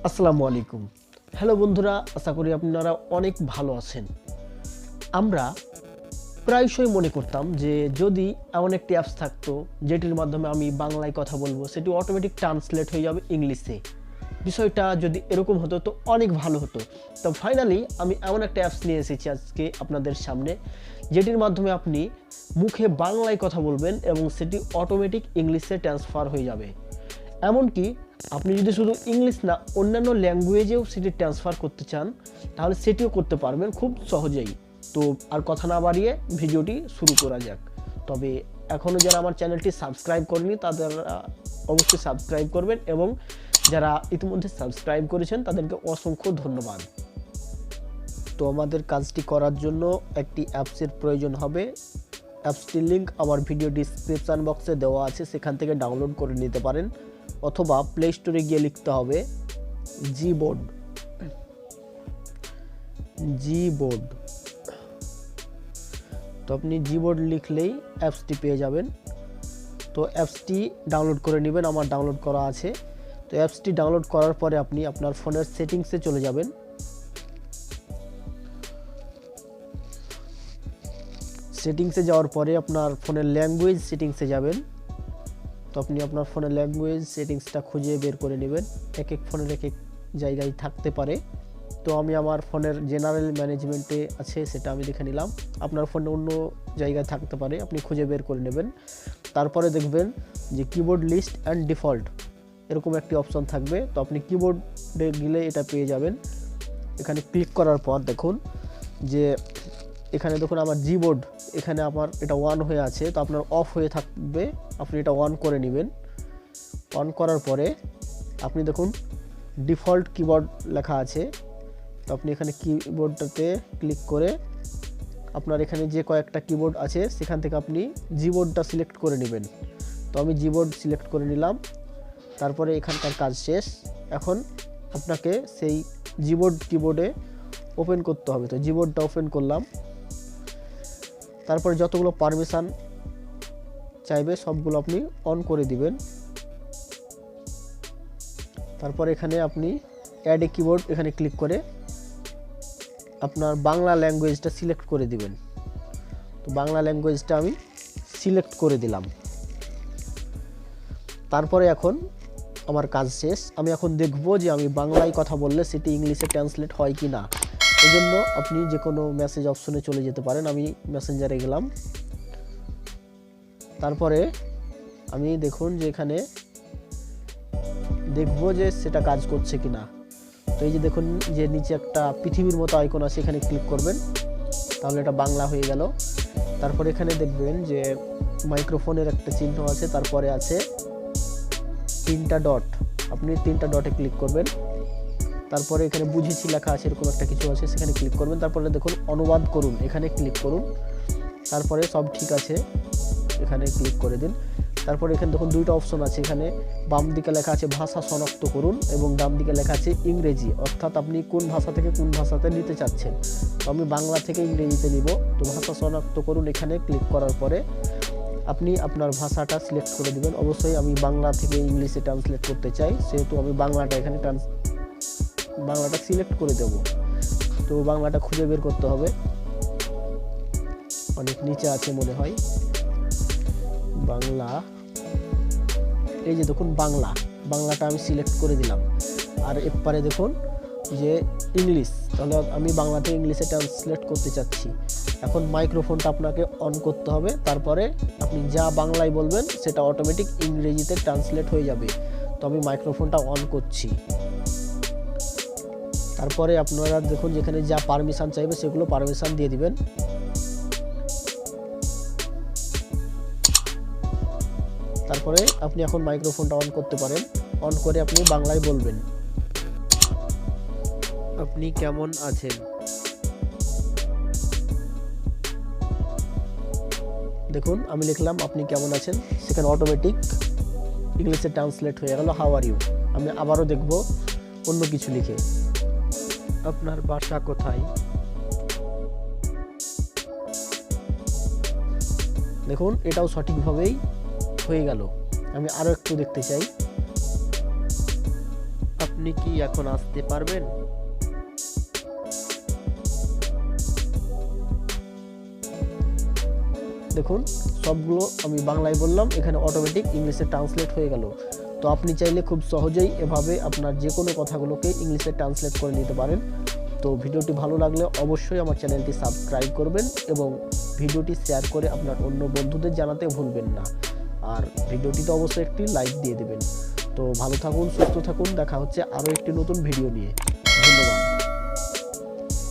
আসসালামু আলাইকুম। হ্যালো বন্ধুরা, আশা করি আপনারা অনেক ভালো আছেন। আমরা প্রায়শই মনে করতাম যে যদি এমন একটি অ্যাপস থাকতো যেটির মাধ্যমে আমি বাংলায় কথা বলবো, সেটি অটোমেটিক ট্রান্সলেট হয়ে যাবে ইংলিশে। বিষয়টা যদি এরকম হতো তো অনেক ভালো হতো। তো ফাইনালি আমি এমন একটা অ্যাপস নিয়ে এসেছি আজকে আপনাদের সামনে, যেটির মাধ্যমে আপনি মুখে বাংলায় কথা বলবেন এবং সেটি অটোমেটিক ইংলিশে ট্রান্সফার হয়ে যাবে। এমনকি আপনি যদি শুধু ইংলিশ না অন্যান্য ল্যাঙ্গুয়েজেও সেটি ট্রান্সফার করতে চান তাহলে সেটিও করতে পারবেন খুব সহজেই। তো আর কথা না বাড়িয়ে ভিডিওটি শুরু করা যাক। তবে এখনও যারা আমার চ্যানেলটি সাবস্ক্রাইব করেনি তাদের অবশ্যই সাবস্ক্রাইব করবেন, এবং যারা ইতিমধ্যে সাবস্ক্রাইব করেছেন তাদেরকে অসংখ্য ধন্যবাদ। তো আমাদের কাজটি করার জন্য একটি অ্যাপসের প্রয়োজন হবে। অ্যাপসটির লিঙ্ক আমার ভিডিও ডিসক্রিপশান বক্সে দেওয়া আছে, সেখান থেকে ডাউনলোড করে নিতে পারেন, অথবা প্লে স্টোরে গিয়ে লিখতে হবে gboard। তো আপনি gboard লিখলেই অ্যাপসটি পেয়ে যাবেন। তো অ্যাপসটি ডাউনলোড করে নেবেন, আমার ডাউনলোড করা আছে। তো অ্যাপসটি ডাউনলোড করার পরে আপনি আপনার ফোনের সেটিংসে চলে যাবেন। সেটিংসে যাওয়ার পরে আপনার ফোনের ল্যাঙ্গুয়েজ সেটিংসে যাবেন। তো আপনি আপনার ফোনের ল্যাঙ্গুয়েজ সেটিংসটা খুঁজে বের করে নেবেন। এক এক ফোনের এক এক জায়গায় থাকতে পারে। তো আমি আমার ফোনের জেনারেল ম্যানেজমেন্টে আছে, সেটা আমি দেখে নিলাম। আপনার ফোনে অন্য জায়গায় থাকতে পারে, আপনি খুঁজে বের করে নেবেন। তারপরে দেখবেন যে কিবোর্ড লিস্ট অ্যান্ড ডিফল্ট এরকম একটি অপশন থাকবে। তো আপনি কিবোর্ডে গেলে এটা পেয়ে যাবেন। এখানে ক্লিক করার পর দেখুন যে এখানে দেখুন আমার gboard, এখানে আমার এটা অন হয়ে আছে। তো আপনার অফ হয়ে থাকবে, আপনি এটা অন করে নেবেন। অন করার পরে আপনি দেখুন ডিফল্ট কিবোর্ড লেখা আছে। তো আপনি এখানে কিবোর্ডটাতে ক্লিক করে আপনার এখানে যে কয়েকটা কিবোর্ড আছে সেখান থেকে আপনি gboardটা সিলেক্ট করে নেবেন। তো আমি gboard সিলেক্ট করে নিলাম। তারপরে এখানকার কাজ শেষ। এখন আপনাকে সেই কিবোর্ডে ওপেন করতে হবে। তো gboardটা ওপেন করলাম। তারপরে যতগুলো পারমিশন চাইবে সবগুলো আপনি অন করে দিবেন। তারপর এখানে আপনি অ্যাড এ কিবোর্ড এখানে ক্লিক করে আপনার বাংলা ল্যাঙ্গুয়েজটা সিলেক্ট করে দিবেন। তো বাংলা ল্যাঙ্গুয়েজটা আমি সিলেক্ট করে দিলাম। তারপরে এখন আমার কাজ শেষ। আমি এখন দেখব যে আমি বাংলায় কথা বললে সেটি ইংলিশে ট্রান্সলেট হয় কি না। এই জন্য আপনি যে কোনো মেসেজ অপশনে চলে যেতে পারেন। আমি মেসেঞ্জারে গেলাম। তারপরে আমি দেখুন যে এখানে দেখব যে সেটা কাজ করছে কি না। তো এই যে দেখুন যে নিচে একটা পৃথিবীর মতো আইকন আছে, এখানে ক্লিক করবেন, তাহলে এটা বাংলা হয়ে গেল। তারপরে এখানে দেখবেন যে মাইক্রোফোনের একটা চিহ্ন আছে, তারপরে আছে 3টা ডট, আপনি 3টা ডটে ক্লিক করবেন। তারপরে এখানে বুঝেছি লেখা আছে, এরকম একটা কিছু আছে, সেখানে ক্লিক করবেন। তারপরে দেখুন অনুবাদ করুন, এখানে ক্লিক করুন। তারপরে সব ঠিক আছে, এখানে ক্লিক করে দিন। তারপরে এখানে দেখুন 2টা অপশন আছে, এখানে বাম দিকে লেখা আছে ভাষা শনাক্ত করুন এবং ডান দিকে লেখা আছে ইংরেজি, অর্থাৎ আপনি কোন ভাষা থেকে কোন ভাষাতে নিতে চাচ্ছেন। তো আমি বাংলা থেকে ইংরেজিতে নিব। তো ভাষা শনাক্ত করুন এখানে ক্লিক করার পরে আপনি আপনার ভাষাটা সিলেক্ট করে দিবেন। অবশ্যই আমি বাংলা থেকে ইংলিশে ট্রান্সলেট করতে চাই, সেহেতু আমি বাংলাটা এখানে বাংলাটা সিলেক্ট করে দেব। তো বাংলাটা খুঁজে বের করতে হবে, অনেক নিচে আছে মনে হয় বাংলা। এই যে দেখুন বাংলাটা আমি সিলেক্ট করে দিলাম। আর এরপরে দেখুন যে ইংলিশ, তাহলে আমি বাংলা থেকে ইংলিশে ট্রান্সলেট করতে চাচ্ছি। এখন মাইক্রোফোনটা আপনাকে অন করতে হবে, তারপরে আপনি যা বাংলায় বলবেন সেটা অটোমেটিক ইংরেজিতে ট্রান্সলেট হয়ে যাবে। তো আমি মাইক্রোফোনটা অন করছি। তারপরে আপনারা দেখুন যেখানে যা পারমিশন চাইবে সেগুলো পারমিশন দিয়ে দিবেন। তারপরে আপনি এখন মাইক্রোফোনটা অন করতে পারেন। অন করে আপনি বাংলায় বলবেন, আপনি কেমন আছেন। দেখুন আমি লিখলাম আপনি কেমন আছেন, সেখানে অটোমেটিক ইংলিশে ট্রান্সলেট হয়ে গেল হাউ আর ইউ। আমি আবারও দেখব অন্য কিছু লিখে, আপনার বাসা কোথায়। দেখুন এটাও সঠিকভাবেই হয়ে গেল। আমি আরও একটু দেখতে চাই, আপনি আপনি কি এখন আসতে পারবেন? দেখুন সবগুলো আমি বাংলায় বললাম, এখানে অটোমেটিক ইংলিশে ট্রান্সলেট হয়ে গেল। তো আপনি চাইলে খুব সহজেই এভাবে আপনার যে কোনো কথাগুলোকে ইংলিশে ট্রান্সলেট করে নিতে পারেন। তো ভিডিওটি ভালো লাগলে অবশ্যই আমার চ্যানেলটি সাবস্ক্রাইব করবেন এবং ভিডিওটি শেয়ার করে আপনার অন্য বন্ধুদের জানাতে ভুলবেন না। আর ভিডিওটিতে অবশ্যই একটি লাইক দিয়ে দেবেন। তো ভালো থাকুন, সুস্থ থাকুন, দেখা হচ্ছে আরও একটি নতুন ভিডিও নিয়ে।